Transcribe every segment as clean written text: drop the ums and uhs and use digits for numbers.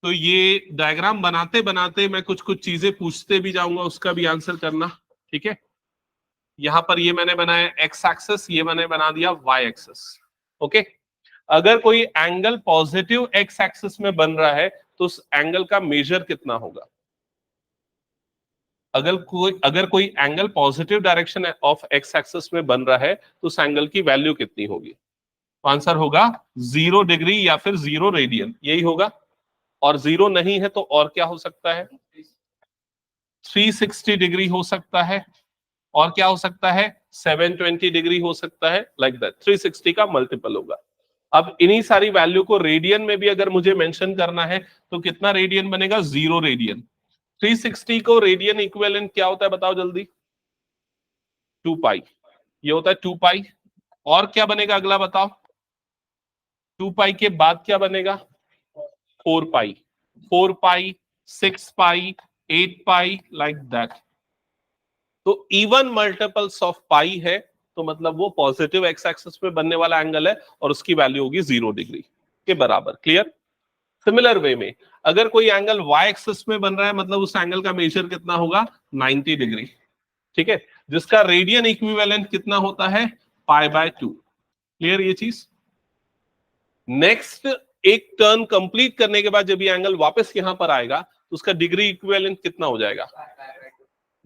तो ये डायग्राम बनाते बनाते मैं कुछ कुछ चीजें पूछते भी जाऊंगा, उसका भी आंसर करना, ठीक है। यहां पर ये मैंने बनाया एक्स एक्सिस, ये मैंने बना दिया वाई एक्सिस, ओके। अगर कोई एंगल पॉजिटिव एक्स एक्सिस में बन रहा है तो उस एंगल का मेजर कितना होगा? अगर कोई angle positive direction of x axis में बन रहा है तो उस एंगल की वैल्यू कितनी होगी? आंसर होगा 0 डिग्री या फिर 0 रेडियन, यही होगा। और 0 नहीं है तो और क्या हो सकता है? 360 डिग्री हो सकता है, और क्या हो सकता है? 720 डिग्री हो सकता है, लाइक दैट। 360 का मल्टीपल होगा। अब इन्हीं सारी वैल्यू को रेडियन में भी अगर मुझे मेंशन करना है तो कितना रेडियन बनेगा? 0 रेडियन। 360 को रेडियन इक्विवेलेंट क्या होता है बताओ जल्दी? 2 पाई, ये होता है 2 पाई। और क्या बनेगा अगला बताओ? 2 पाई के बाद क्या बनेगा? 4 पाई, 4 पाई, 6 पाई, 8 पाई, लाइक दैट। तो इवन मल्टीपल्स ऑफ पाई है तो मतलब वो पॉजिटिव एक्स एक्सिस पे बनने वाला एंगल है और उसकी वैल्यू होगी 0 डिग्री के बराबर। क्लियर? सिमिलर वे में अगर कोई एंगल वाई एक्सिस में बन रहा है मतलब उस एंगल का मेजर कितना होगा? 90 डिग्री, ठीक है, जिसका रेडियन इक्विवेलेंट कितना होता है? पाई बाय 2। क्लियर ये चीज? नेक्स्ट एक टर्न कंप्लीट करने के बाद जब ये एंगल वापस यहां पर आएगा तो उसका डिग्री इक्विवेलेंट कितना हो जाएगा?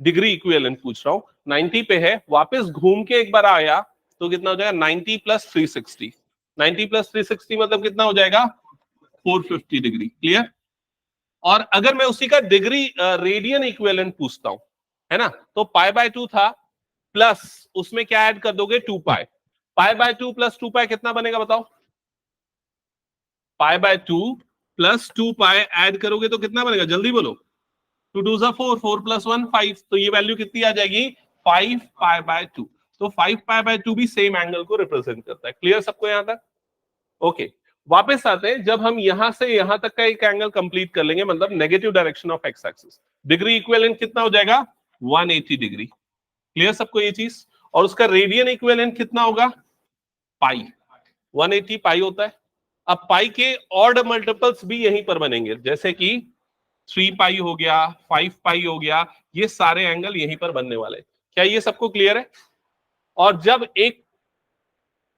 डिग्री इक्विवेलेंट पूछ रहा हूं, 90 पे है, वापस घूम के एक बार आया तो कितना हो जाएगा? 90 प्लस 360। 90 प्लस 360 मतलब कितना हो जाएगा? 450 डिग्री। क्लियर? और अगर मैं उसी का डिग्री रेडियन इक्विवेलेंट पूछता हूं, है ना, तो पाई बाय 2 था, प्लस उसमें क्या ऐड कर दोगे? 2 पाई। पाई बाय 2 प्लस 2 पाई कितना बनेगा बताओ? पाई बाय 2 प्लस 2 पाई ऐड करोगे तो कितना बनेगा? जल्दी बोलो। 2 2 जा 4, 4 प्लस 1 5, तो ये वैल्यू कितनी आ जाएगी? 5 पाई बाय 2। तो 5 पाई बाय 2 भी सेम एंगल को रिप्रेजेंट करता है। क्लियर सबको यहां तक? ओके, वापस आते हैं, जब हम यहां से यहां तक का एक एंगल कंप्लीट कर लेंगे मतलब negative direction of x axis, degree equivalent कितना हो जाएगा? 180 डिग्री। क्लियर सबको ये चीज? और उसका रेडियन इक्विवेलेंट कितना होगा? पाई। 180 पाई होता है। अब पाई के ऑड मल्टीपल्स भी यहीं पर बनेंगे, जैसे कि 3 पाई हो गया, 5 पाई हो गया, ये सारे एंगल यहीं पर बनने वाले। क्या ये सबको क्लियर है? और जब एक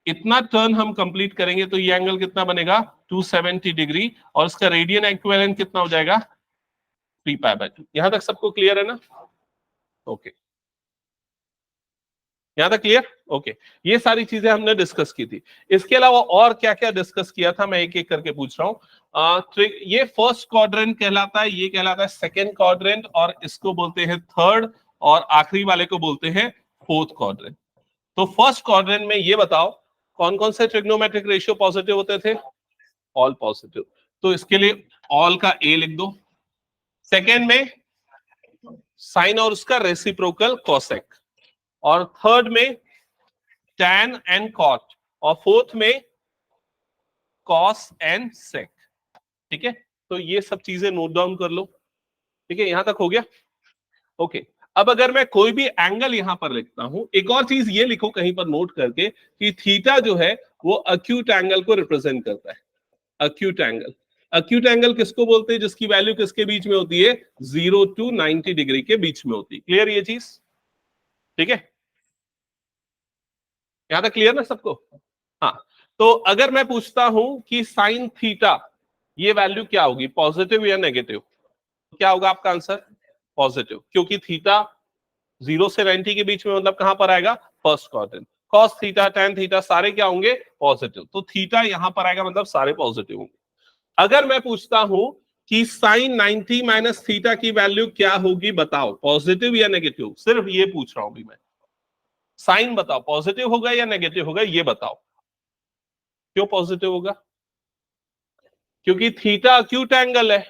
इतना टर्न हम कंप्लीट करेंगे तो ये एंगल कितना बनेगा? 270 डिग्री, और इसका रेडियन इक्विवेलेंट कितना हो जाएगा? 3 पाई बाय 2। यहां तक सबको क्लियर है ना? ओके, यहां तक क्लियर? ओके, ये सारी चीजें हमने डिस्कस की थी। इसके अलावा और क्या क्या डिस्कस किया था मैं एक एक करके पूछ रहा हूं। ये फर्स्ट क्वाड्रेंट कहलाता है, ये कहलाता है सेकेंड क्वाड्रेंट, और इसको बोलते हैं थर्ड, और आखिरी वाले को बोलते हैं फोर्थ क्वाड्रेंट। तो फर्स्ट क्वाड्रेंट में ये बताओ कौन कौन से ट्रिग्नोमेट्रिक रेशियो पॉजिटिव होते थे? All positive. तो इसके लिए ऑल का ए लिख दो। सेकेंड में साइन और उसका रेसिप्रोकल कोसेक, और थर्ड में tan एंड cot, और फोर्थ में cos एंड sec। ठीक है, तो ये सब चीजें नोट डाउन कर लो। ठीक है, यहां तक हो गया? ओके, अब अगर मैं कोई भी एंगल यहां पर लिखता हूं, एक और चीज ये लिखो कहीं पर नोट करके कि थीटा जो है वो अक्यूट एंगल को रिप्रेजेंट करता है। अक्यूट एंगल, अक्यूट एंगल किसको बोलते हैं? जिसकी वैल्यू किसके बीच में होती है? 0 to 90 डिग्री के बीच में होती है। क्लियर ये चीज? ठीक है, यहां तक क्लियर ना सबको? हाँ, तो अगर मैं पूछता हूं कि साइन थीटा ये वैल्यू क्या होगी, पॉजिटिव या नेगेटिव, तो क्या होगा आपका आंसर? पॉजिटिव, क्योंकि थीटा 0 से 90 के बीच में मतलब कहां पर आएगा? First quadrant. Cos theta, tan theta सारे क्या होंगे? पॉजिटिव। तो थीटा यहां पर आएगा मतलब सारे पॉजिटिव होंगे। अगर मैं पूछता हूं कि साइन 90 माइनस थीटा की वैल्यू क्या होगी बताओ, पॉजिटिव या नेगेटिव, सिर्फ ये पूछ रहा हूं अभी मैं। साइन बताओ पॉजिटिव होगा या नेगेटिव होगा, ये बताओ। क्यों पॉजिटिव होगा? क्योंकि थीटा अक्यूट एंगल है।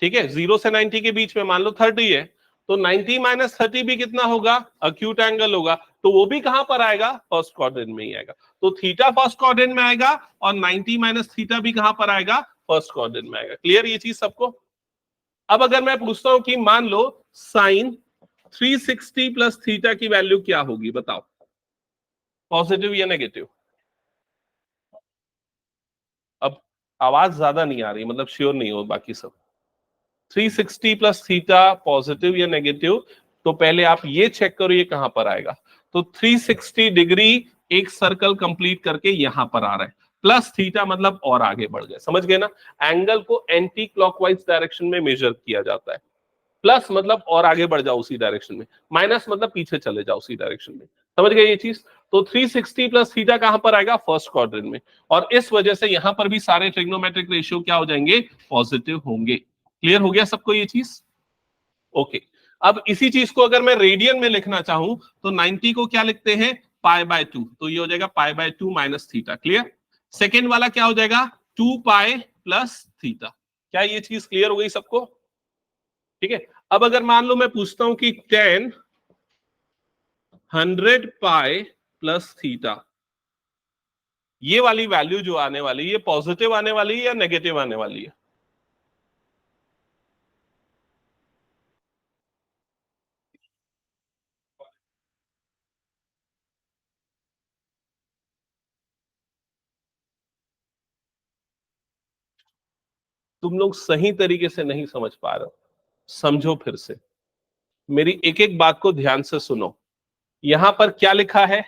ठीक है, 0 से 90 के बीच में मान लो 30 है, तो 90 माइनस 30 भी कितना होगा? अक्यूट एंगल होगा। तो वो भी कहां पर आएगा? फर्स्ट क्वाड्रेंट में ही आएगा। तो थीटा फर्स्ट क्वाड्रेंट में आएगा, और 90 माइनस थीटा भी कहां पर आएगा? फर्स्ट क्वाड्रेंट में आएगा। क्लियर ये चीज सबको? अब अगर मैं पूछता हूं कि मान लो साइन 360 प्लस थीटा की वैल्यू क्या होगी बताओ, पॉजिटिव या नेगेटिव? अब आवाज ज्यादा नहीं आ रही, मतलब श्योर नहीं हो बाकी सब। 360 प्लस थीटा पॉजिटिव या नेगेटिव, तो पहले आप ये चेक करो ये कहां पर आएगा। तो 360 डिग्री एक सर्कल कंप्लीट करके यहां पर आ रहा है, प्लस थीटा मतलब और आगे बढ़ गए, समझ गए ना। एंगल को एंटी क्लॉकवाइज डायरेक्शन में मेजर किया जाता है, प्लस मतलब और आगे बढ़ जाओ उसी डायरेक्शन में, माइनस मतलब पीछे चले जाओ उसी डायरेक्शन में, समझ गए ये चीज। तो 360 प्लस थीटा कहां पर आएगा, फर्स्ट क्वाड्रेंट में, और इस वजह से यहां पर भी सारे ट्रिग्नोमेट्रिक रेशियो क्या हो जाएंगे, पॉजिटिव होंगे। क्लियर हो गया सबको ये चीज? ओके। अब इसी चीज को अगर मैं रेडियन में लिखना चाहूं तो 90 को क्या लिखते हैं, पाई बाय 2, तो ये हो जाएगा पाई by 2 minus theta. Clear? Second वाला क्या हो जाएगा, 2 पाई प्लस थीटा। क्या ये चीज क्लियर हो गई सबको? ठीक है। अब अगर मान लो मैं पूछता हूं कि 10 100 पाई प्लस थीटा, ये वाली वैल्यू जो आने वाली है ये पॉजिटिव आने वाली है या नेगेटिव आने वाली है? तुम लोग सही तरीके से नहीं समझ पा रहे हो, समझो फिर से, मेरी एक एक बात को ध्यान से सुनो। यहां पर क्या लिखा है,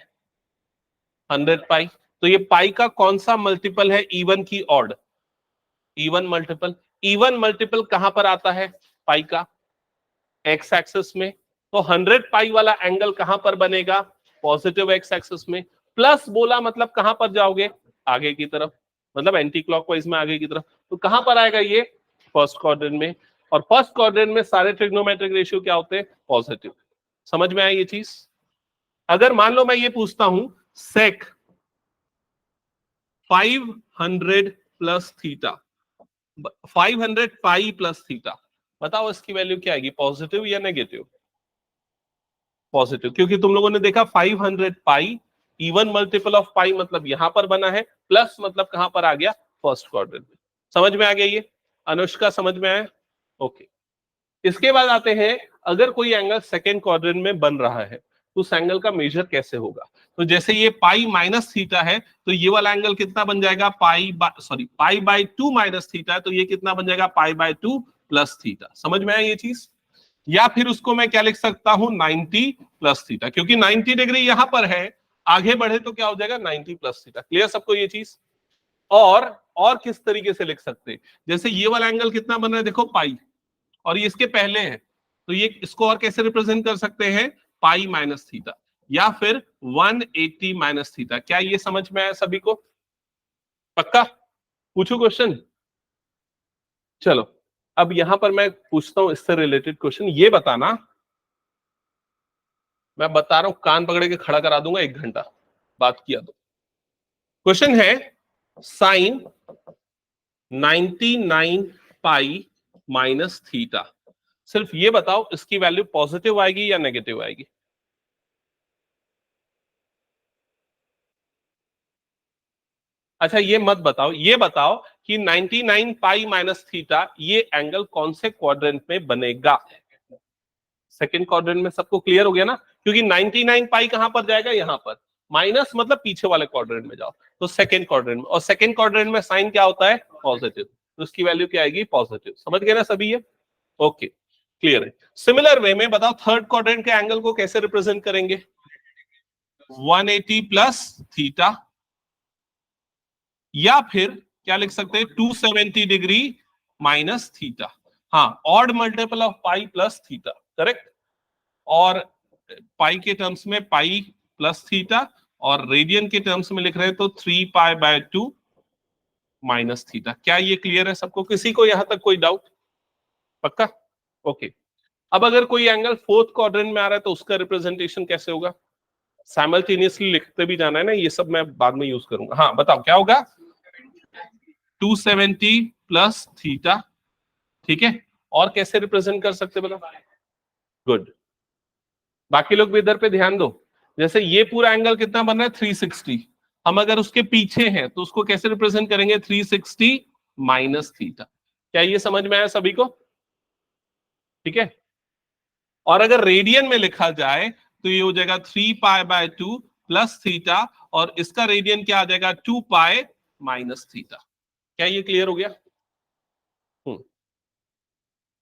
100 पाई, तो ये पाई का कौन सा मल्टीपल है, इवन की odd? Even multiple. Even multiple कहां पर आता है पाई का, एक्स एक्सिस में, तो 100 पाई वाला एंगल कहां पर बनेगा, पॉजिटिव एक्स एक्सिस में। प्लस बोला मतलब कहां पर जाओगे, आगे की तरफ, मतलब एंटी क्लॉकवाइज में आगे की तरफ, तो कहां पर आएगा ये, फर्स्ट क्वाड्रेंट में। और फर्स्ट क्वाड्रेंट में सारे ट्रिग्नोमेट्रिक रेशियो क्या होते हैं, पॉजिटिव। समझ में आई ये चीज? अगर मान लो मैं ये पूछता हूं सेक 500 प्लस थीटा, 500 पाई प्लस थीटा, बताओ इसकी वैल्यू क्या आएगी, पॉजिटिव या नेगेटिव? पॉजिटिव, क्योंकि तुम लोगों ने देखा 500 पाई इवन मल्टीपल ऑफ पाई मतलब यहां पर बना है, प्लस मतलब कहां पर आ गया, फर्स्ट क्वाड्रेंट में। समझ में आ गया ये? अनुष्का समझ में आया? ओके। इसके बाद आते हैं, अगर कोई एंगल सेकेंड क्वाड्रेंट में बन रहा है तो उस एंगल का मेजर कैसे होगा। तो जैसे ये पाई माइनस थीटा है, तो ये वाला एंगल कितना बन जाएगा, पाई बाय 2 माइनस थीटा है, तो ये कितना बन जाएगा, पाई बाय 2 प्लस थीटा। समझ में आया ये चीज? या फिर उसको मैं क्या लिख सकता हूं, 90 प्लस थीटा, क्योंकि 90 डिग्री यहां पर है, आगे बढ़े तो क्या हो जाएगा, 90 प्लस थीटा। क्लियर सबको ये चीज? और किस तरीके से लिख सकते हैं, जैसे ये वाला एंगल कितना बन रहा है, देखो पाई, और ये इसके पहले है, तो ये इसको और कैसे रिप्रेजेंट कर सकते हैं, पाई माइनस थीटा, या फिर 180 माइनस थीटा। क्या ये समझ में आया सभी को? पक्का? पूछू क्वेश्चन? चलो, अब यहां पर मैं पूछता हूं इससे रिलेटेड क्वेश्चन, ये बताना, मैं बता रहा हूं, कान पकड़ के खड़ा करा दूंगा 1 घंटा बात किया तो। क्वेश्चन है, साइन 99 पाई माइनस थीटा, सिर्फ ये बताओ इसकी वैल्यू पॉजिटिव आएगी या नेगेटिव आएगी? अच्छा ये मत बताओ, ये बताओ कि 99 पाई माइनस थीटा ये एंगल कौन से क्वाड्रेंट में बनेगा। सेकंड क्वाड्रेंट में सबको क्लियर हो गया ना, क्योंकि 99 पाई कहां पर जाएगा, यहां पर, माइनस मतलब पीछे वाले क्वाड्रेंट में जाओ, तो सेकंड क्वाड्रेंट में, और सेकंड क्वाड्रेंट में साइन क्या होता है, पॉजिटिव, तो उसकी वैल्यू क्या आएगी, पॉजिटिव। समझ गए ना सभी ये? ओके, क्लियर है। सिमिलर वे में बताओ थर्ड क्वाड्रेंट के एंगल को कैसे रिप्रेजेंट करेंगे, 180 प्लस थीटा, या फिर क्या लिख सकते हैं, 270 डिग्री माइनस थीटा। हाँ, odd multiple of pi plus theta, correct. और पाई के टर्म्स में पाई प्लस थीटा, और रेडियन के टर्म्स में लिख रहे हैं तो 3 पाई बाय 2 माइनस थीटा। क्या ये क्लियर है सबको, किसी को यहां तक कोई डाउट? पक्का? ओके। अब अगर कोई एंगल फोर्थ क्वाड्रेंट में आ रहा है तो उसका रिप्रेजेंटेशन कैसे होगा, साइमल्टेनियसली लिखते भी जाना है ना, ये सब मैं बाद में यूज करूंगा। हाँ बताओ क्या होगा, 270 प्लस थीटा, ठीक है। और कैसे रिप्रेजेंट कर सकते बताओ? गुड, बाकी लोग भी इधर पे ध्यान दो। जैसे ये पूरा एंगल कितना बन रहा है, 360, हम अगर उसके पीछे हैं तो उसको कैसे रिप्रेजेंट करेंगे, 360 माइनस थीटा। क्या ये समझ में आया सभी को? ठीक है। और अगर रेडियन में लिखा जाए तो ये हो जाएगा 3 पाई बाय 2 प्लस थीटा, और इसका रेडियन क्या आ जाएगा, 2 पाई माइनस थीटा। क्या ये क्लियर हो गया?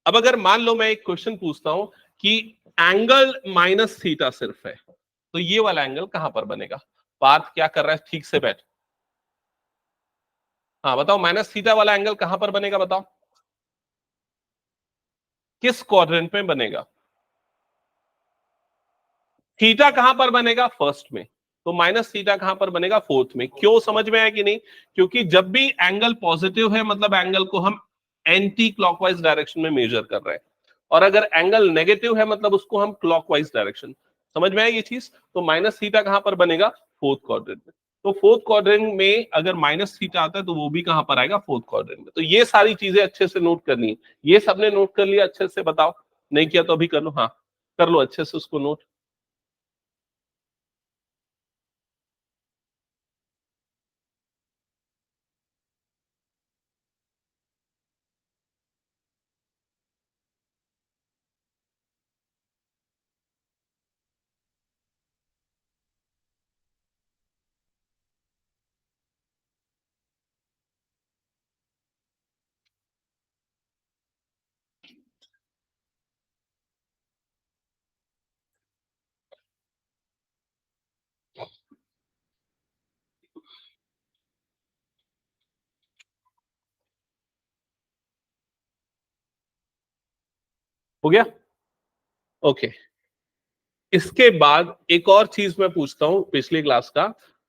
अब अगर मान लो मैं एक क्वेश्चन पूछता हूं कि एंगल माइनस थीटा सिर्फ है, तो ये वाला एंगल कहां पर बनेगा? पार्थ क्या कर रहा है? ठीक से बैठ। हाँ बताओ, माइनस थीटा वाला एंगल कहां पर बनेगा? बताओ किस क्वाड्रेंट में बनेगा? थीटा कहां पर बनेगा? फर्स्ट में। तो माइनस थीटा कहां पर बनेगा? फोर्थ में। क्यों, समझ में आया कि नहीं? क्योंकि जब भी एंगल पॉजिटिव है मतलब एंगल को हम एंटी क्लॉकवाइज डायरेक्शन में मेजर कर रहे हैं, और अगर एंगल नेगेटिव है मतलब उसको हम क्लॉकवाइज डायरेक्शन। समझ में आया ये चीज? तो माइनस थीटा कहां पर बनेगा? फोर्थ क्वाड्रेंट में। तो फोर्थ क्वाड्रेंट में अगर माइनस थीटा आता है तो वो भी कहां पर आएगा? फोर्थ क्वाड्रेंट में। तो ये सारी चीजें अच्छे से नोट करनी है। ये सबने नोट कर लिया अच्छे से? बताओ, नहीं किया तो अभी कर लो। हाँ कर लो अच्छे से उसको नोट। हो गया? ओके। इसके बाद एक और चीज मैं पूछता हूं पिछली क्लास का,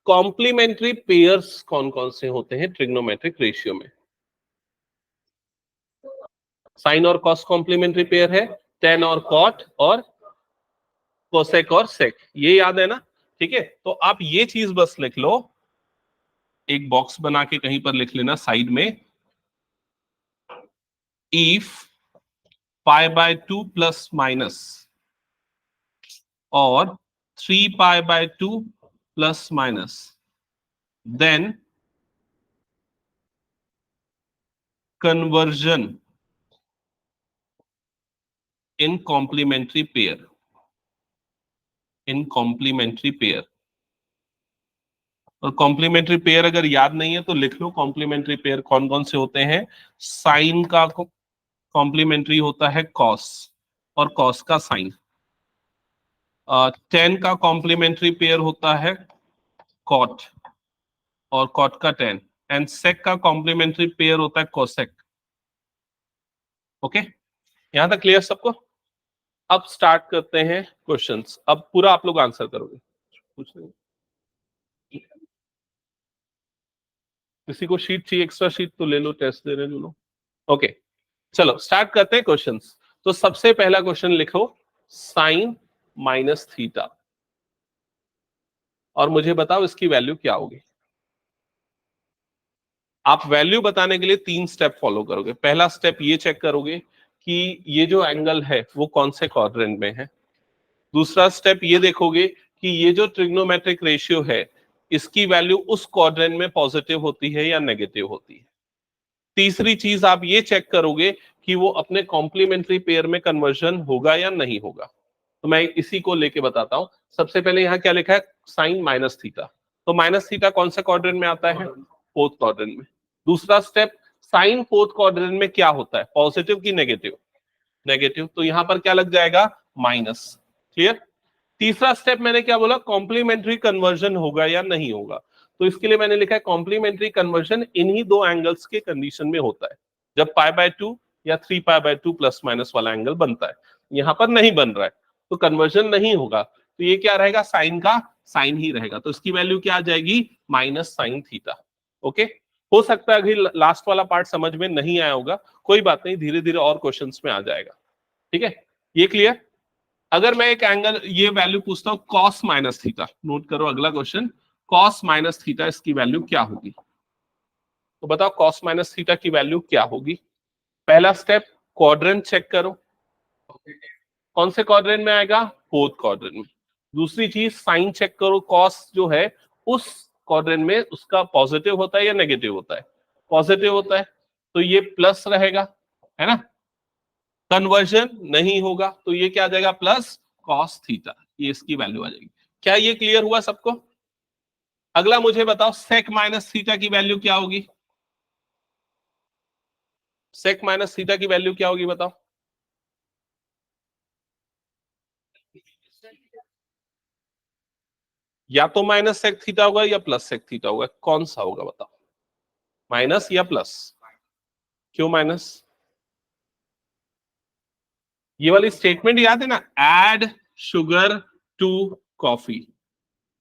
कॉम्प्लीमेंट्री पेयर्स कौन कौन से होते हैं ट्रिग्नोमेट्रिक रेशियो में? साइन और कॉस कॉम्प्लीमेंट्री पेयर है, टेन और कॉट, और कोसेक और सेक। ये याद है ना? ठीक है, तो आप ये चीज बस लिख लो, एक बॉक्स बना के कहीं पर लिख लेना साइड में, इफ π/2 प्लस माइनस और 3π/2 plus minus, then conversion in complementary pair, in complementary pair। और कॉम्प्लीमेंट्री पेयर अगर याद नहीं है तो लिख लो, कॉम्प्लीमेंट्री पेयर कौन कौन से होते हैं? साइन का कॉम्प्लीमेंट्री होता है कॉस, और कॉस का साइन। टेन का कॉम्प्लीमेंट्री पेयर होता है कॉट, और कॉट का टेन। एंड सेक का कॉम्प्लीमेंट्री पेयर होता है कोसेक। ओके, यहां तक क्लियर सबको? अब स्टार्ट करते हैं क्वेश्चंस। अब पूरा आप लोग आंसर करोगे, कुछ नहीं। किसी को शीट चाहिए, एक्स्ट्रा शीट तो ले लो, टेस्ट दे रहे हैं दोनों। ओके, चलो स्टार्ट करते हैं क्वेश्चंस। तो सबसे पहला क्वेश्चन लिखो, साइन माइनस थीटा, और मुझे बताओ इसकी वैल्यू क्या होगी। आप वैल्यू बताने के लिए तीन स्टेप फॉलो करोगे। पहला स्टेप ये चेक करोगे कि ये जो एंगल है वो कौन से क्वाड्रेंट में है। दूसरा स्टेप ये देखोगे कि ये जो ट्रिग्नोमेट्रिक रेशियो है इसकी वैल्यू उस क्वाड्रेंट में पॉजिटिव होती है या नेगेटिव होती है। तीसरी चीज आप ये चेक करोगे कि वो अपने कॉम्प्लीमेंट्री पेयर में कन्वर्जन होगा या नहीं होगा। तो मैं इसी को लेके बताता हूं। सबसे पहले यहाँ क्या लिखा है? Sine minus theta. तो माइनस थीटा कौन सा क्वाड्रेंट में आता है? फोर्थ क्वाड्रेंट में। दूसरा स्टेप, साइन फोर्थ क्वाड्रेंट में क्या होता है? पॉजिटिव की नेगेटिव? नेगेटिव। तो यहां पर क्या लग जाएगा? माइनस। क्लियर? तीसरा स्टेप मैंने क्या बोला? कॉम्प्लीमेंट्री कन्वर्जन होगा या नहीं होगा। तो इसके लिए मैंने लिखा है कॉम्प्लीमेंट्री कन्वर्जन इन्हीं दो एंगल्स के कंडीशन में होता है, जब π/2 या 3π/2 प्लस माइनस वाला एंगल बनता है। यहां पर नहीं बन रहा है तो कन्वर्जन नहीं होगा, तो ये क्या रहेगा? साइन का साइन ही रहेगा। तो इसकी वैल्यू क्या आ जाएगी? Minus sine theta. ओके, हो सकता है अभी लास्ट वाला पार्ट समझ में नहीं आया होगा, कोई बात नहीं, धीरे धीरे और क्वेश्चंस में आ जाएगा। ठीक है, ये क्लियर? अगर मैं एक एंगल ये वैल्यू पूछता हूं कॉस माइनस थीटा, नोट करो अगला क्वेश्चन, कॉस माइनस थीटा इसकी वैल्यू क्या होगी? तो बताओ कॉस माइनस थीटा की वैल्यू क्या होगी। पहला स्टेप, क्वाड्रेंट चेक करो, कौन से क्वाड्रेंट में आएगा? फोर्थ क्वाड्रेंट में। दूसरी चीज, साइन चेक करो, कॉस जो है उस क्वाड्रेंट में उसका पॉजिटिव होता है या नेगेटिव होता है? पॉजिटिव होता है, तो ये प्लस रहेगा, है ना? कन्वर्जन नहीं होगा तो ये क्या आ जाएगा? प्लस कॉस थीटा, ये इसकी वैल्यू आ जाएगी। क्या ये क्लियर हुआ सबको? अगला मुझे बताओ सेक माइनस थीटा की वैल्यू क्या होगी? सेक माइनस थीटा की वैल्यू क्या होगी बताओ? या तो माइनस सेक थीटा होगा या प्लस सेक थीटा होगा, कौन सा होगा बताओ? माइनस या प्लस? क्यों माइनस? ये वाली स्टेटमेंट याद है ना, एड शुगर टू कॉफी,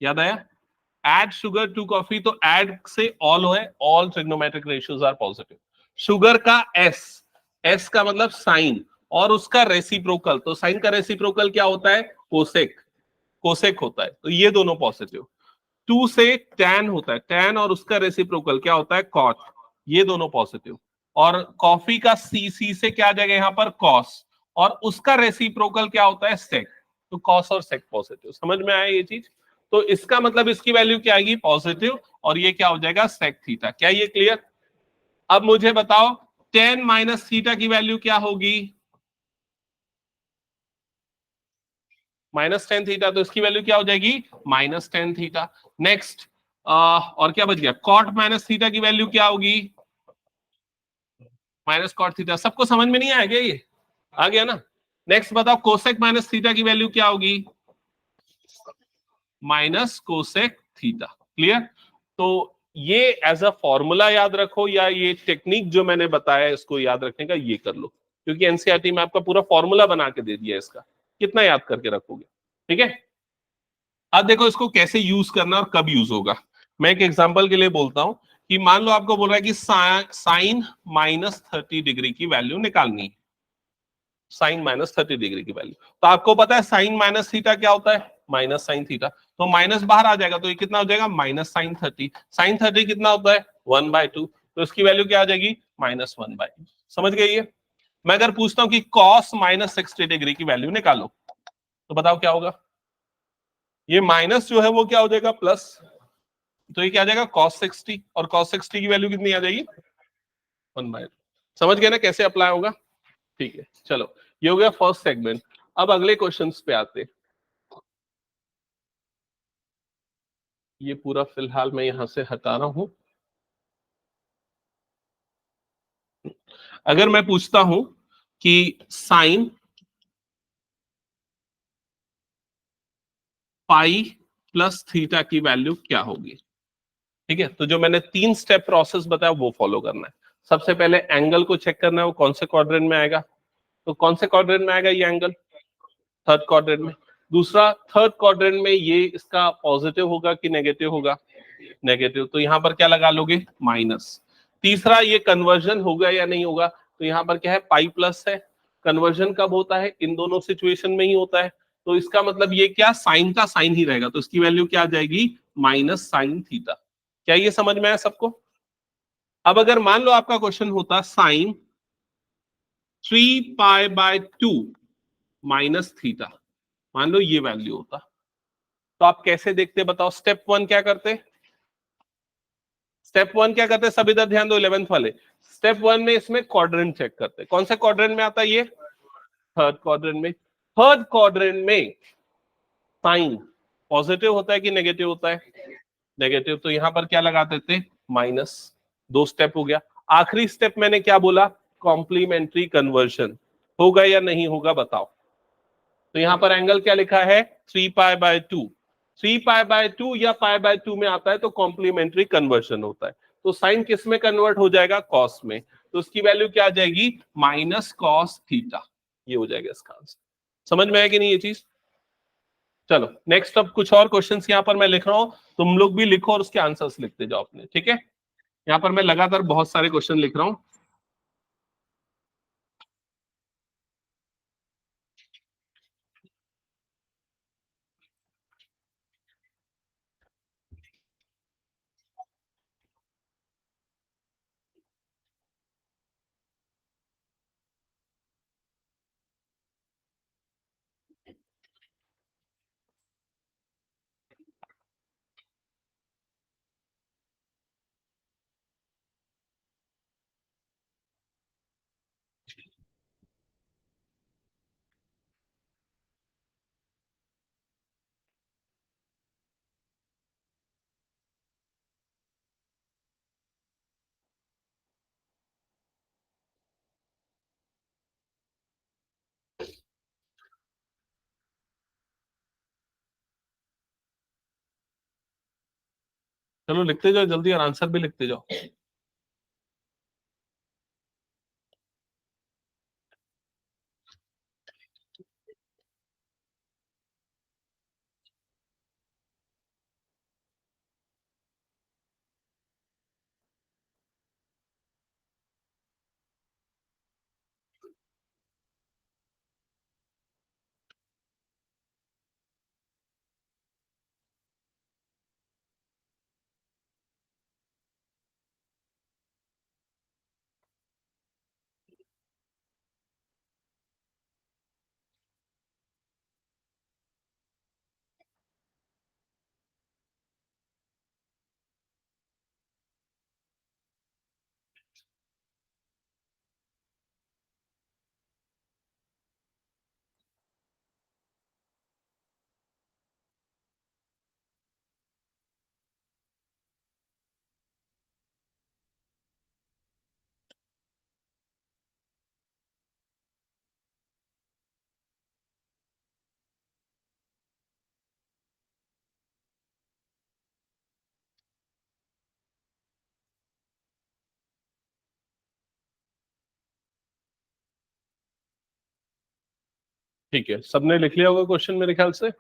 याद आया? एड शुगर टू कॉफी, तो एड से ऑल है, all trigonometric ratios are positive. Sugar का एस, एस का मतलब साइन, और उसका रेसिप्रोकल, तो साइन का रेसिप्रोकल क्या होता है? कोसेक, कोसेक होता है, तो ये दोनों पॉजिटिव। टू से टैन होता है, टैन और उसका रेसिप्रोकल क्या होता है? कॉट, ये दोनों पॉजिटिव। और कॉफी का सी, सी से क्या आ जाएगा यहाँ पर? कॉस, और उसका रेसिप्रोकल क्या होता है? सेक, तो कॉस और सेक पॉजिटिव। समझ में आया ये चीज? तो इसका मतलब इसकी वैल्यू क्या आएगी? पॉजिटिव, और ये क्या हो जाएगा? Sec theta. क्या ये क्लियर? अब मुझे बताओ टेन माइनस थीटा की वैल्यू क्या होगी? माइनस टेन थीटा, तो इसकी वैल्यू क्या हो जाएगी? Minus tan theta. नेक्स्ट, और क्या बच गया? कॉट माइनस थीटा की वैल्यू क्या होगी? Minus cot theta. सबको समझ में नहीं आएगा ये? आ गया ना? नेक्स्ट बताओ कोसेक माइनस थीटा की वैल्यू क्या होगी? Minus cosec theta. क्लियर? तो ये एज अ फॉर्मूला याद रखो, या ये टेक्निक जो मैंने बताया इसको याद रखने का, ये कर लो, क्योंकि एनसीईआरटी में आपका पूरा फॉर्मूला बना के दे दिया इसका, कितना याद करके रखोगे? ठीक है। अब देखो इसको कैसे यूज करना और कब यूज होगा। मैं एक एग्जांपल के लिए बोलता हूं कि मान लो आपको बोल रहा है कि साइन माइनस 30 डिग्री की वैल्यू निकालनी है, साइन माइनस 30 डिग्री की वैल्यू। तो आपको पता है साइन माइनस थीटा क्या होता है? Minus sine theta. तो माइनस बाहर आ जाएगा, तो ये कितना हो जाएगा? Minus sign 30। साइन 30 कितना होता है? 1/2, तो इसकी वैल्यू क्या आ जाएगी? -1/2। समझ गए ये? मैं अगर पूछता हूँ कि कॉस माइनस 60 डिग्री की वैल्यू निकालो, तो बताओ क्या होगा? ये माइनस जो है वो क्या हो जाएगा? प्लस, तो ये क्या आ जाएगा? cos 60, और cos 60 की वैल्यू कितनी आ जाएगी? 1/2। समझ गए ना कैसे अप्लाई होगा? ठीक है, चलो ये हो गया फर्स्ट सेगमेंट। अब अगले क्वेश्चंस पे आते। ये पूरा फिलहाल मैं यहां से हटा रहा हूं। अगर मैं पूछता हूं कि साइन पाई प्लस थीटा की वैल्यू क्या होगी? ठीक है, तो जो मैंने 3 स्टेप प्रोसेस बताया वो फॉलो करना है। सबसे पहले एंगल को चेक करना है, वो कौन से क्वाड्रेंट में आएगा। तो कौन से क्वाड्रेंट में आएगा ये एंगल? थर्ड क्वाड्रेंट में। दूसरा, थर्ड क्वाड्रेंट में ये इसका पॉजिटिव होगा कि नेगेटिव होगा? नेगेटिव, तो यहां पर क्या लगा लोगे? माइनस। तीसरा, ये कन्वर्जन होगा या नहीं होगा? तो यहां पर क्या है? पाई प्लस है। कन्वर्जन कब होता है? इन दोनों सिचुएशन में ही होता है। तो इसका मतलब ये क्या, साइन का साइन ही रहेगा, तो इसकी वैल्यू क्या आ जाएगी? Minus sine theta. क्या ये समझ में आया सबको? अब अगर मान लो आपका क्वेश्चन होता साइन 3π/2 माइनस थीटा, मान लो ये वैल्यू होता, तो आप कैसे देखते बताओ? स्टेप वन क्या करते? स्टेप वन क्या करते? सब इधर ध्यान दो, 11th वाले। स्टेप वन में इसमें क्वाड्रेंट चेक करते। कौन से क्वाड्रेंट में आता है ये? थर्ड क्वाड्रेंट में। थर्ड क्वाड्रेंट में साइन पॉजिटिव होता है कि नेगेटिव होता है? नेगेटिव, तो यहां पर क्या लगा देते? माइनस। दो स्टेप हो गया। आखिरी स्टेप मैंने क्या बोला? Complementary conversion. होगा या नहीं होगा बताओ? तो यहां पर एंगल क्या लिखा है? 3π/2। 3π/2 या π/2 में आता है तो कॉम्प्लीमेंट्री कन्वर्जन होता है। तो साइन किस में कन्वर्ट हो जाएगा? कॉस में। तो उसकी वैल्यू क्या आ जाएगी? Minus cos theta. ये हो जाएगा इसका आंसर। समझ में आया कि नहीं ये चीज? चलो नेक्स्ट, अब कुछ और क्वेश्चंस यहां पर मैं लिख रहा हूं, तुम लोग भी लिखो और उसके आंसर्स लिखते जाओ अपने, ठीक है? यहाँ पर मैं लगातार बहुत सारे क्वेश्चन लिख रहा हूं। चलो लिखते जाओ जल्दी और आंसर भी लिखते जाओ। ठीक है, सबने लिख लिया होगा क्वेश्चन मेरे ख्याल से।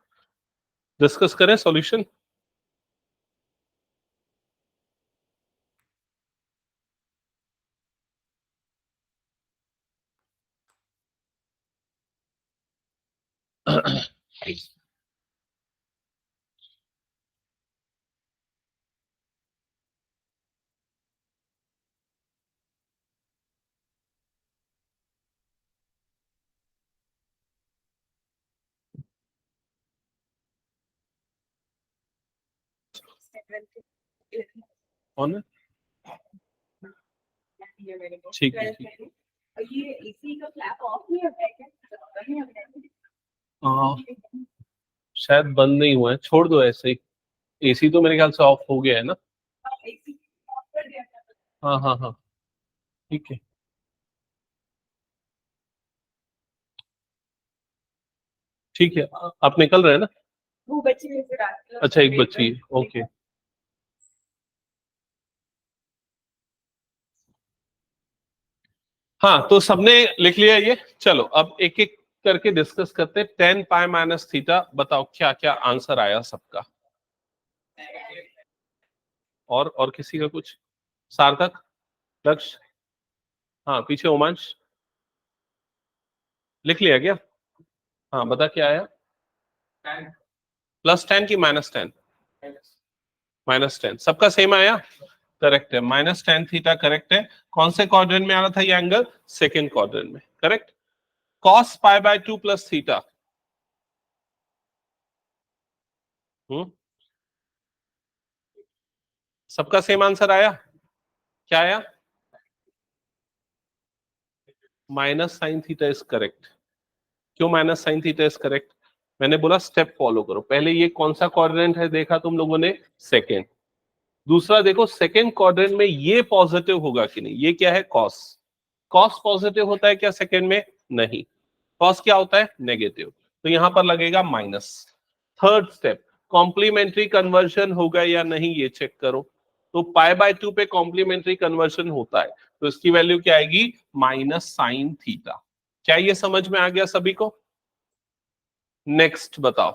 डिस्कस करें सॉल्यूशन। कौन है? ठीक है, ठीक है। ये एसी का फ्लैप ऑफ नहीं होता है क्या? हाँ, शायद बंद नहीं हुआ है, छोड़ दो ऐसे ही। एसी तो मेरे ख्याल से ऑफ हो गया है ना। हाँ हाँ हाँ, ठीक है। ठीक है, आप निकल रहे हैं ना? वो बच्ची में से अच्छा, एक बच्ची है, ओके। हाँ, तो सबने लिख लिया ये। चलो अब एक एक करके डिस्कस करते हैं। 10 पाई - बताओ क्या क्या आंसर आया सबका। और किसी का कुछ? सार्थक, लक्ष्य, हाँ पीछे उमांश, लिख लिया क्या? हाँ बता क्या आया। +10 की -10? -10, सबका सेम आया। करेक्ट है, -10 थीटा करेक्ट है। कौन से क्वाड्रेंट में आ रहा था ये एंगल? सेकेंड क्वाड्रेंट में, करेक्ट। cos π/2 + theta. सबका सेम आंसर आया। क्या आया? -sin theta is correct. क्यों -sin थीटा इज करेक्ट? मैंने बोला स्टेप फॉलो करो। पहले ये कौन सा क्वाड्रेंट है देखा तुम लोगों ने? सेकेंड। दूसरा देखो सेकेंड क्वाड्रेंट में ये पॉजिटिव होगा कि नहीं। ये क्या है? कॉस। कॉस पॉजिटिव होता है क्या सेकेंड में? नहीं। कॉस क्या होता है? नेगेटिव। तो यहां पर लगेगा minus. Third step, complementary conversion होगा या नहीं ये चेक करो। तो π/2 पे कॉम्प्लीमेंट्री कन्वर्जन होता है, तो इसकी वैल्यू क्या आएगी? -sin theta. क्या ये समझ में आ गया सभी को? नेक्स्ट बताओ।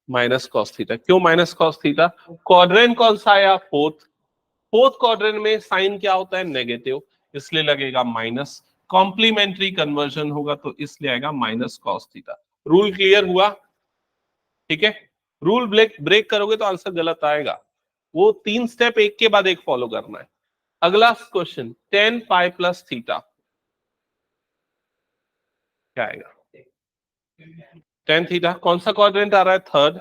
-cos theta. क्यों -cos थीटा? क्वाड्रेंट कौन सा आया? फोर्थ। फोर्थ क्वाड्रेंट में साइन क्या होता है? नेगेटिव, इसलिए लगेगा माइनस। कॉम्प्लीमेंट्री कन्वर्जन होगा तो इसलिए आएगा -cos थीटा। रूल क्लियर हुआ? ठीक है। रूल ब्रेक ब्रेक करोगे तो आंसर गलत आएगा। वो 3 स्टेप एक के बाद एक फॉलो करना है। अगला क्वेश्चन, 10 π + थीटा क्या आएगा? tan थीटा कौन सा क्वाड्रेंट आ रहा है? थर्ड।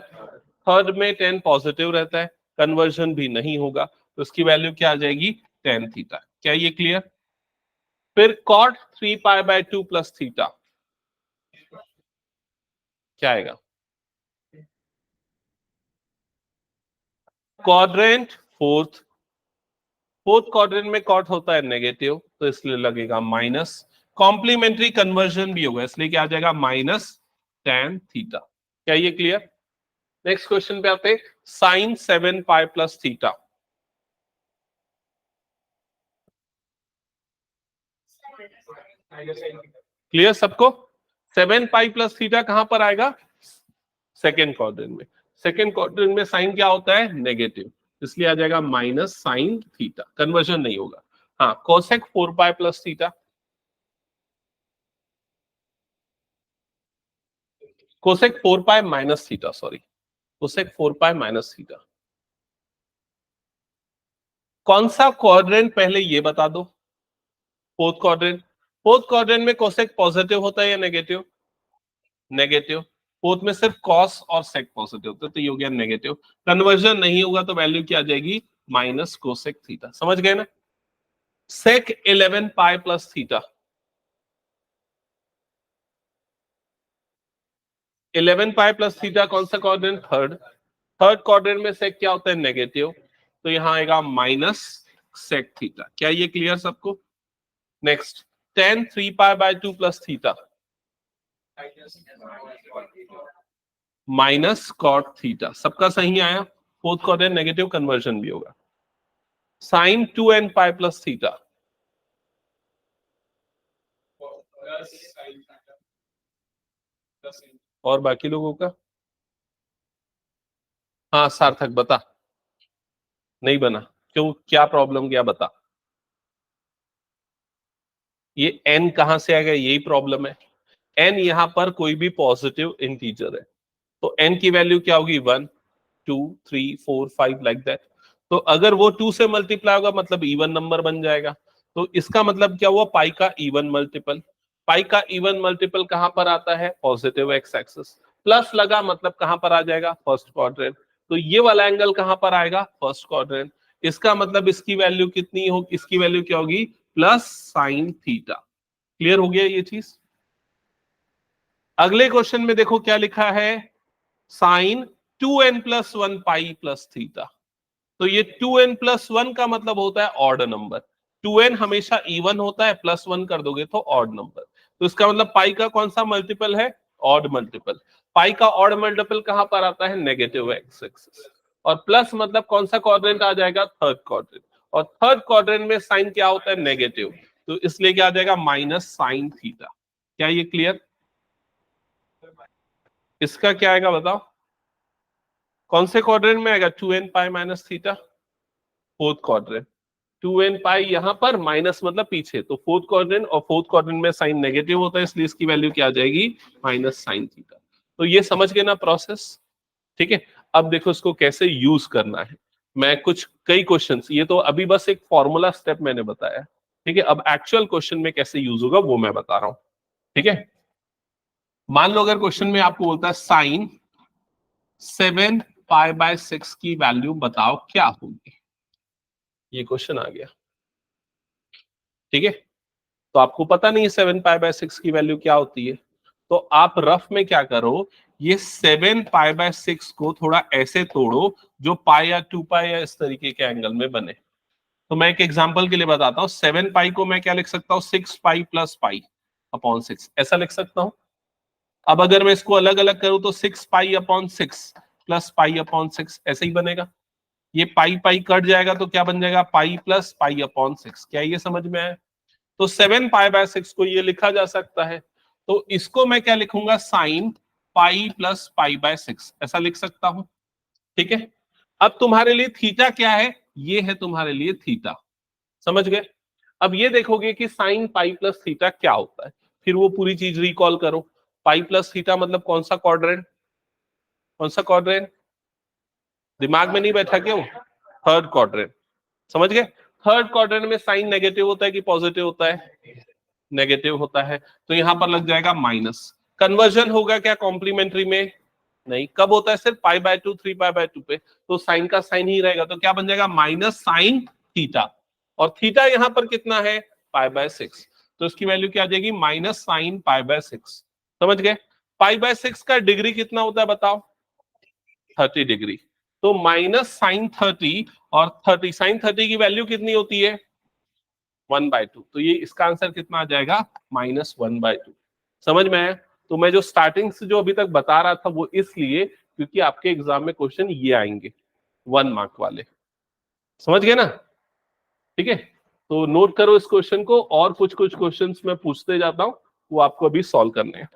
थर्ड में 10 पॉजिटिव रहता है, कन्वर्जन भी नहीं होगा, तो इसकी वैल्यू क्या आ जाएगी? tan theta. क्या ये क्लियर? फिर cot 3π/2 + थीटा क्या आएगा? Quadrant fourth. फोर्थ क्वाड्रेंट में कॉट होता है नेगेटिव, तो इसलिए लगेगा माइनस, कॉम्प्लीमेंट्री कन्वर्जन भी होगा इसलिए क्या आ जाएगा माइनस tan थीटा। क्या ये क्लियर? नेक्स्ट क्वेश्चन पे आते हैं, sine 7 pi plus theta. Clear सबको? 7 पाई प्लस थीटा कहां पर आएगा? सेकेंड क्वाड्रेंट में। सेकेंड क्वाड्रेंट में साइन क्या होता है? नेगेटिव, इसलिए आ जाएगा माइनस साइन थीटा, कन्वर्जन नहीं होगा। हाँ, कोसेक 4 पाई plus theta, cosec 4 pi minus theta, sorry, cosec 4 pi minus theta. कौन सा क्वाड्रेंट पहले ये बता दो? Fourth quadrant. फोर्थ क्वाड्रेंट में कोसेक पॉजिटिव होता है या नेगेटिव? नेगेटिव। फोर्थ में सिर्फ कॉस और सेक पॉजिटिव होता है, तो ये हो गया नेगेटिव। कन्वर्जन नहीं होगा तो वैल्यू क्या आ जाएगी? Minus cosec theta. समझ गए ना? सेक 11 पाई प्लस थीटा, 11 पाई प्लस थीटा कौन सा क्वाड्रेंट? थर्ड। थर्ड क्वाड्रेंट में सेक क्या होता है? नेगेटिव, तो यहां आएगा माइनस सेक थीटा। क्या ये क्लियर सबको? Next, tan 3 pi by 2 plus theta, minus cot theta. सबका सही आया। फोर्थ क्वाड्रेंट नेगेटिव, कन्वर्जन भी होगा। साइन 2n पाई प्लस थीटा, और बाकी लोगों का? हाँ सार्थक बता। नहीं बना? क्यों, क्या प्रॉब्लम, क्या बता? ये n कहां से आ गया, यही प्रॉब्लम है। n यहां पर कोई भी पॉजिटिव इंटीजर है, तो n की वैल्यू क्या होगी? 1 2 3 4 5 लाइक दैट। तो अगर वो 2 से मल्टीप्लाई होगा मतलब इवन नंबर बन जाएगा। तो इसका मतलब क्या हुआ? पाई का इवन मल्टीपल। पाई का इवन मल्टीपल कहां पर आता है? Positive x axis. प्लस लगा मतलब कहां पर आ जाएगा? First quadrant. तो ये वाला एंगल कहां पर आएगा? First quadrant. इसका मतलब इसकी वैल्यू कितनी होगी? इसकी वैल्यू क्या होगी? Plus sine theta. क्लियर हो गया ये चीज? अगले क्वेश्चन में देखो क्या लिखा है, sine 2n plus 1 pi plus theta. तो ये 2n प्लस 1 का मतलब होता है ऑड नंबर। 2n हमेशा इवन होता है, प्लस 1 कर दोगे तो ऑड नंबर। तो इसका मतलब पाई का कौन सा मल्टीपल है? Odd multiple. पाई का ऑड मल्टीपल कहां पर आता है? Negative x axis. और प्लस मतलब कौन सा क्वाड्रेंट आ जाएगा? Third quadrant. और थर्ड क्वाड्रेंट में साइन क्या होता है? नेगेटिव। तो इसलिए क्या आ जाएगा? Minus sine theta. क्या ये क्लियर? इसका क्या आएगा बताओ? कौन से क्वाड्रेंट में आएगा? 2n pi minus theta, fourth quadrant. 2n पाई यहां पर, माइनस मतलब पीछे, तो फोर्थ क्वाड्रेंट, और फोर्थ क्वाड्रेंट में साइन नेगेटिव होता है इसलिए इसकी वैल्यू क्या आ जाएगी? Minus sine theta. तो ये समझ गए ना प्रोसेस? ठीक है। अब देखो इसको कैसे यूज करना है। मैं कुछ कई क्वेश्चंस, ये तो अभी बस एक फॉर्मूला स्टेप मैंने बताया, ठीक है। अब एक्चुअल क्वेश्चन में कैसे यूज होगा वो मैं बता रहा हूं, ठीक है। मान लो अगर क्वेश्चन में आपको बोलता है साइन 7 पाई बाय 6 की वैल्यू बताओ क्या होगी, ये क्वेश्चन आ गया, ठीक है। तो आपको पता नहीं है 7 पाई बाय 6 की वैल्यू क्या होती है, तो आप रफ में क्या करो, ये 7 पाई बाय 6 को थोड़ा ऐसे तोड़ो जो पाई या 2 पाई या इस तरीके के एंगल में बने। तो मैं एक एग्जांपल के लिए बताता हूँ, 7 पाई को मैं क्या लिख सकता हूँ? 6 पाई प्लस पाई अपॉन 6, ऐसा लिख सकता हूँ। अब अगर मैं इसको अलग अलग करूं तो 6 pi upon 6 plus pi upon 6 ऐसे ही बनेगा। ये पाई पाई कट जाएगा तो क्या बन जाएगा? Pi plus pi upon 6। क्या ये समझ में आया? तो 7 पाई बाय 6 को ये लिखा जा सकता है। तो इसको मैं क्या लिखूंगा? Sine pi plus pi by 6 ऐसा लिख सकता हूं, ठीक है। अब तुम्हारे लिए थीटा क्या है? ये है तुम्हारे लिए थीटा, समझ गए। अब ये देखोगे कि साइन पाई प्लस थीटा क्या होता है, फिर वो पूरी चीज रिकॉल करो। पाई प्लस थीटा मतलब कौन सा क्वाड्रेंट? कौन सा क्वाड्रेंट? दिमाग में नहीं बैठा क्यों? थर्ड क्वाड्रेंट, समझ गए। थर्ड क्वाड्रेंट में साइन नेगेटिव होता है कि पॉजिटिव होता है? नेगेटिव होता है, तो यहां पर लग जाएगा माइनस। कन्वर्जन होगा क्या कॉम्प्लीमेंट्री में? नहीं। कब होता है? सिर्फ पाई बाय 2 3 पाई बाय 2 पे, तो साइन का साइन ही रहेगा, तो क्या बन जाएगा? Minus sine theta. और थीटा यहां पर कितना है? पाई बाय 6, तो इसकी वैल्यू क्या आ जाएगी? Minus sine pi by 6। समझ गए। पाई बाय 6 का डिग्री कितना होता है बताओ? 30 डिग्री। तो माइनस साइन 30 और 30, साइन 30 की वैल्यू कितनी होती है? 1/2, तो ये इसका आंसर कितना आ जाएगा, -1/2। समझ में आया? तो मैं जो स्टार्टिंग से जो अभी तक बता रहा था वो इसलिए क्योंकि आपके एग्जाम में क्वेश्चन ये आएंगे 1 मार्क वाले। समझ गए ना? ठीक है, तो नोट करो इस क्वेश्चन को, और कुछ कुछ क्वेश्चंस मैं पूछते जाता हूं, वो आपको अभी सॉल्व करने हैं।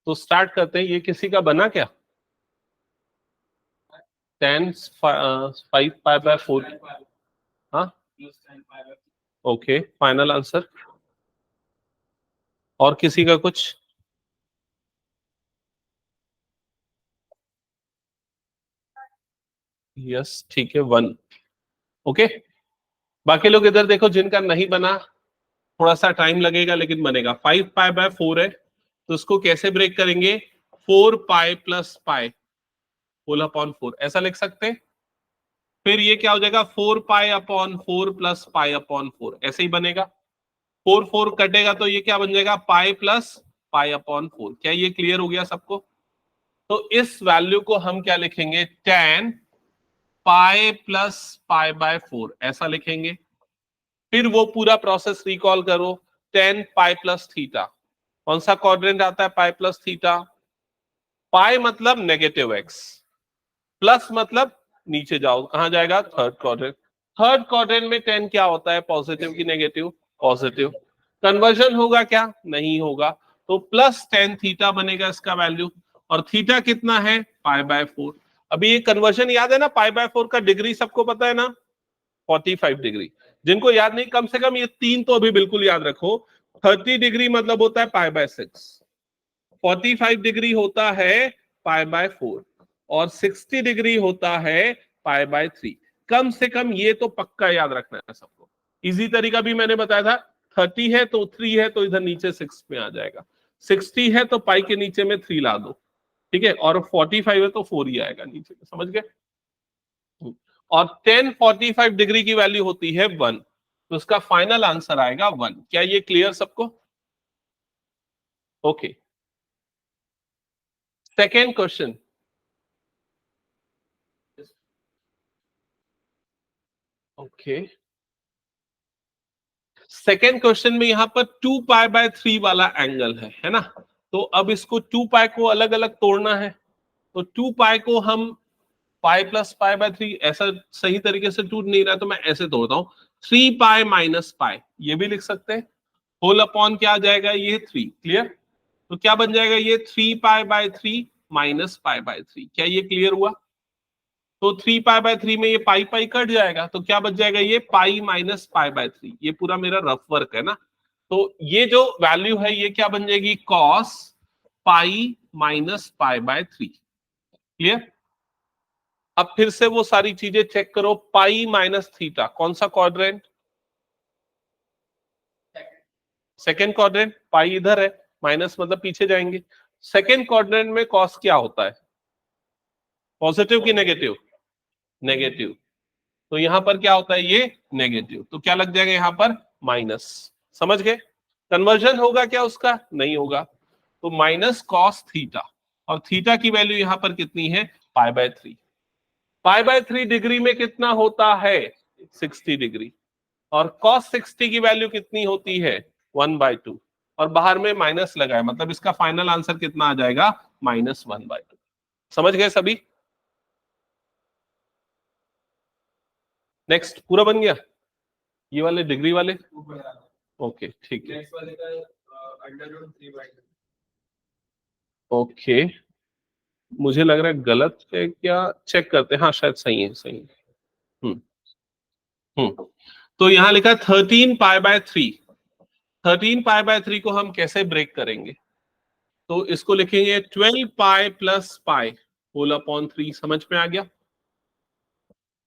तो स्टार्ट करते हैं। ये किसी का बना क्या? 10 5 π/4। हाँ, ओके, फाइनल आंसर। और किसी का कुछ? यस, ठीक है, 1। ओके, बाकी लोग इधर देखो, जिनका नहीं बना थोड़ा सा टाइम लगेगा लेकिन बनेगा। 5 π/4 है, तो उसको कैसे ब्रेक करेंगे? 4 π + π होल अपॉन 4 ऐसा लिख सकते हैं। फिर ये क्या हो जाएगा? 4π/4 + π/4 ऐसे ही बनेगा। 4 4 कटेगा तो ये क्या बन जाएगा? Pi plus π/4। क्या ये क्लियर हो गया सबको? तो इस वैल्यू को हम क्या लिखेंगे? 10 π + π/4 ऐसा लिखेंगे। फिर वो पूरा प्रोसेस रिकॉल करो। 10 π + थीटा, कौन सा क्वाड्रेंट आता है? पाई प्लस थीटा। पाई मतलब -x, प्लस मतलब नीचे जाओ, कहां जाएगा? Third quadrant. थर्ड क्वाड्रेंट में 10 क्या होता है? पॉजिटिव की नेगेटिव? पॉजिटिव। कन्वर्जन होगा क्या? नहीं होगा। तो +10 थीटा बनेगा इसका वैल्यू। और थीटा कितना है? π/4। अभी ये कन्वर्जन याद है ना? π/4 का डिग्री सबको पता है ना? 45 डिग्री। जिनको याद नहीं, कम से कम ये 3 तो अभी बिल्कुल याद रखो। 30 डिग्री मतलब होता है π/6, 45 डिग्री होता है π/4, और 60 डिग्री होता है π/3। कम से कम ये तो पक्का याद रखना है सबको। इजी तरीका भी मैंने बताया था। 30 है तो 3 है तो इधर नीचे 6 में आ जाएगा। 60 है तो पाई के नीचे में 3 ला दो, ठीक है। और 45 है तो 4 ही आएगा नीचे में, समझ गए? और 10 45 डिग्री की वैल्यू होती है 1, तो उसका फाइनल आंसर आएगा 1। क्या ये क्लियर सबको? Okay, second question. Okay, second question में यहां पर 2π/3 वाला एंगल है ना? तो अब इसको 2π को अलग अलग तोड़ना है। तो 2π को हम पाई प्लस π/3, ऐसा सही तरीके से टूट नहीं रहा तो मैं ऐसे तोड़ता हूं। 3π - π ये भी लिख सकते हैं। होल अपॉन क्या आ जाएगा? ये 3। क्लियर? तो क्या बन जाएगा? ये 3π/3 - π/3। क्या ये क्लियर हुआ? तो 3π/3 में ये पाई पाई कट जाएगा, तो क्या बच जाएगा? ये पाई - π/3। ये पूरा मेरा रफ वर्क है ना? तो ये जो वैल्यू है ये क्या बन जाएगी? Cos pi - π/3। क्लियर? अब फिर से वो सारी चीजें चेक करो। पाई माइनस थीटा कौन सा क्वाड्रेंट? Second quadrant. पाई इधर है, माइनस मतलब पीछे जाएंगे। सेकेंड क्वाड्रेंट में कॉस क्या होता है? पॉजिटिव की नेगेटिव? नेगेटिव। तो यहां पर क्या होता है? ये नेगेटिव। तो क्या लग जाएगा यहां पर? माइनस। समझ गए? कन्वर्जन होगा क्या उसका? नहीं होगा। तो माइनस कॉस थीटा, और थीटा की वैल्यू यहां पर कितनी है? π/3। π/3 डिग्री में कितना होता है? 60 डिग्री। और cos 60 की वैल्यू कितनी होती है? 1/2। और बाहर में माइनस लगा है, मतलब इसका फाइनल आंसर कितना आ जाएगा? -1/2। समझ गए सभी? नेक्स्ट पूरा बन गया? ये वाले डिग्री वाले ओके ठीक है। ओके, मुझे लग रहा है गलत है क्या, चेक करते हैं। हाँ शायद सही है, सही है। हम्म तो यहां लिखा 13π/3। 13π/3 को हम कैसे ब्रेक करेंगे? तो इसको लिखेंगे 12π + π होल अपॉन 3। समझ में आ गया?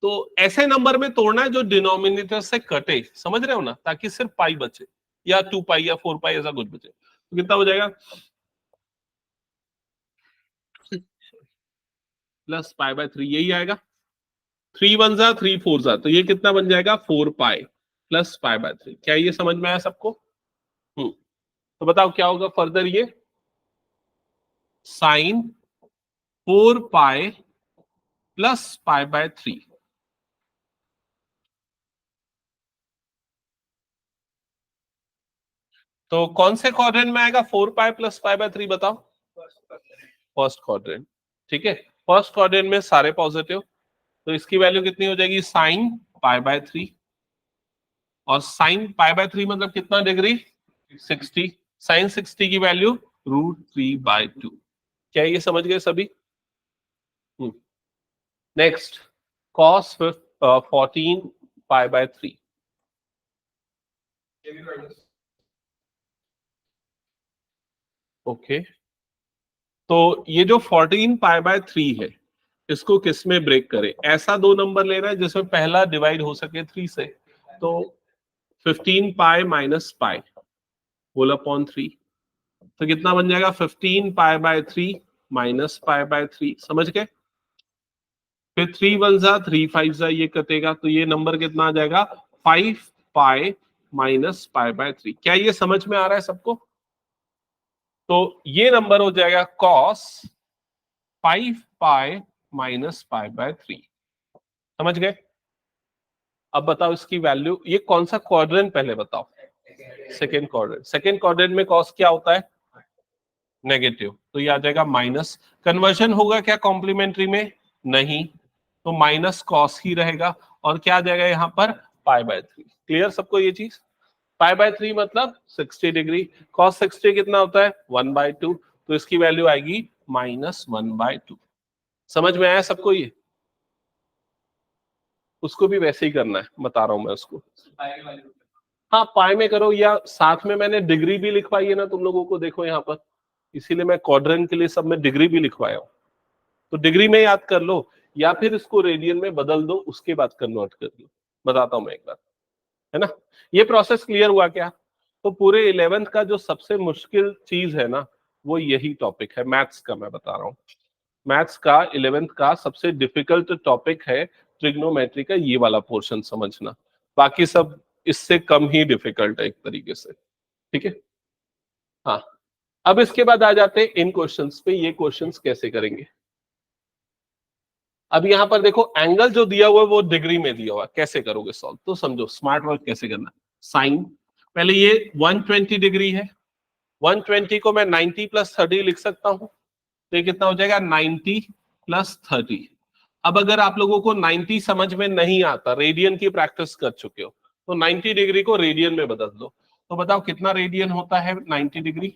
तो ऐसे नंबर में तोड़ना है जो डिनोमिनेटर से कटे, समझ रहे हो ना, ताकि सिर्फ पाई बचे, या 2π या 4π ऐसा कुछ बचे। तो कितना हो जाएगा? +π/3 यही आएगा। 3 1 जा 3 4 जा, तो ये कितना बन जाएगा? 4π + π/3। क्या ये समझ में आया सबको? तो बताओ क्या होगा फर्दर? ये sin 4π + π/3। तो कौन से क्वाड्रेंट में आएगा 4π + π/3? बताओ। फर्स्ट क्वाड्रेंट, ठीक है। फर्स्ट क्वाड्रेंट में सारे पॉजिटिव, तो इसकी वैल्यू कितनी हो जाएगी? sin π/3। और sin π/3 मतलब कितना डिग्री? 60। sin 60 की वैल्यू √3/2। क्या ये समझ गए सभी? Next cos 14π/3। ओके, तो ये जो 14π/3 है, इसको किस में ब्रेक करें? ऐसा दो नंबर लेना है जिसमें पहला डिवाइड हो सके 3 से। तो 15π - π होल अपॉन 3, तो कितना बन जाएगा? 15π/3 - π/3। समझ गए? फिर 3 1 जा 3 5 जा, ये कटेगा, तो ये नंबर कितना आ जाएगा? 5π - π/3। क्या ये समझ में आ रहा है सबको? तो ये नंबर हो जाएगा cos 5π - π/3। समझ गए? अब बताओ इसकी वैल्यू, ये कौन सा क्वाड्रेंट पहले बताओ? Second quadrant. सेकेंड क्वाड्रेंट में कॉस क्या होता है? नेगेटिव, तो ये आ जाएगा माइनस। कन्वर्जन होगा क्या कॉम्प्लीमेंट्री में? नहीं, तो माइनस कॉस ही रहेगा। और क्या आ जाएगा यहाँ पर? π/3। क्लियर सबको ये चीज? π/3 मतलब 60 डिग्री। cos 60 कितना होता है? 1/2, तो इसकी वैल्यू आएगी -1/2। समझ में आया सबको ये? उसको भी वैसे ही करना है, बता रहा हूं मैं उसको। हाँ पाई में करो, या साथ में मैंने डिग्री भी लिखवाई है ना तुम लोगों को, देखो यहाँ पर, इसीलिए मैं क्वाड्रेंट के लिए सब में डिग्री भी लिखवाया हूं। तो डिग्री में याद कर लो, या फिर इसको रेडियन में बदल दो, उसके बाद कन्वर्ट कर लो। बताता हूं मैं एक बार, है ना? ये प्रोसेस क्लियर हुआ क्या? तो पूरे 11th का जो सबसे मुश्किल चीज है ना, वो यही टॉपिक है, मैथ्स का मैं बता रहा हूँ। मैथ्स का 11th का सबसे डिफिकल्ट टॉपिक है ट्रिग्नोमेट्री का ये वाला पोर्शन समझना। बाकी सब इससे कम ही डिफिकल्ट है एक तरीके से, ठीक है? हाँ, अब इसके बाद आ जाते हैं इन क्वेश्चंस पे। ये क्वेश्चंस कैसे करेंगे? अब यहां पर देखो, एंगल जो दिया हुआ है वो डिग्री में दिया हुआ है, कैसे करोगे सॉल्व? तो समझो स्मार्ट वर्क कैसे करना। साइन, पहले ये 120 डिग्री है, 120 को मैं 90 + 30 लिख सकता हूं, तो ये कितना हो जाएगा? 90 + 30। अब अगर आप लोगों को 90 समझ में नहीं आता, रेडियन की प्रैक्टिस कर चुके हो, तो 90 डिग्री को रेडियन में बदल दो। तो बताओ कितना रेडियन होता है 90 डिग्री?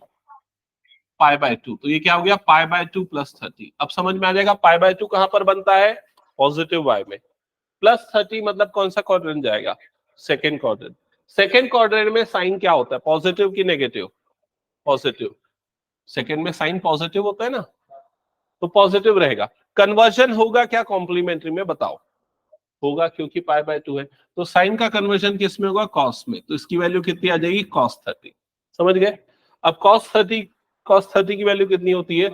π/2। तो ये क्या हो गया? π/2 + 30। अब समझ में आ जाएगा π/2 कहां पर बनता है? पॉजिटिव y में। +30 मतलब कौन सा क्वाड्रेंट जाएगा? Second quadrant. सेकेंड क्वाड्रेंट में साइन क्या होता है? पॉजिटिव की नेगेटिव? पॉजिटिव। सेकेंड में साइन पॉजिटिव होता है ना, तो पॉजिटिव रहेगा। कन्वर्जन होगा क्या कॉम्प्लीमेंट्री में? बताओ। होगा, क्योंकि π/2 है। तो साइन का कन्वर्जन किस में होगा? कॉस में। तो इसकी वैल्यू कितनी आ जाएगी? cos 30। समझ गए? अब cos 30 की वैल्यू कितनी होती है?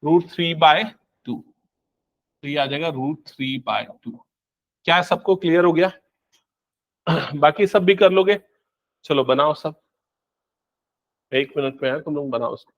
√3/2। तो ये आ जाएगा √3/2। क्या सबको क्लियर हो गया? बाकी सब भी कर लोगे? चलो बनाओ सब। 1 मिनट में है, तुम लोग बनाओ उसको।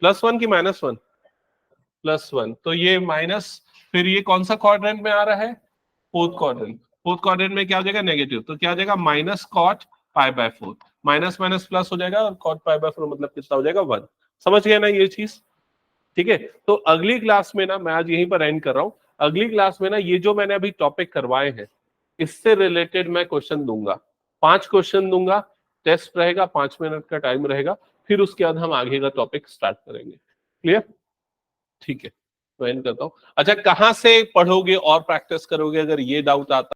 +1 की -1? +1, तो ये माइनस, फिर ये कौन सा क्वाड्रेंट में आ रहा है? Fourth quadrant. फोर्थ क्वाड्रेंट में क्या हो जाएगा? नेगेटिव, तो क्या हो जाएगा? -cot π/4, माइनस माइनस प्लस हो जाएगा, और cot π/4 मतलब कितना हो जाएगा? 1। समझ गए ना ये चीज? ठीक है, तो अगली क्लास में ना, मैं आज यहीं पर एंड कर रहा हूं, अगली क्लास में ना ये जो मैंने अभी टॉपिक करवाए हैं इससे रिलेटेड मैं क्वेश्चन दूंगा, 5 क्वेश्चन दूंगा, टेस्ट रहेगा, 5 मिनट का टाइम रहेगा, फिर उसके बाद हम आगे का टॉपिक स्टार्ट करेंगे। क्लियर? ठीक है, तो एंड करता हूं। अच्छा, कहां से पढ़ोगे और प्रैक्टिस करोगे अगर ये डाउट आता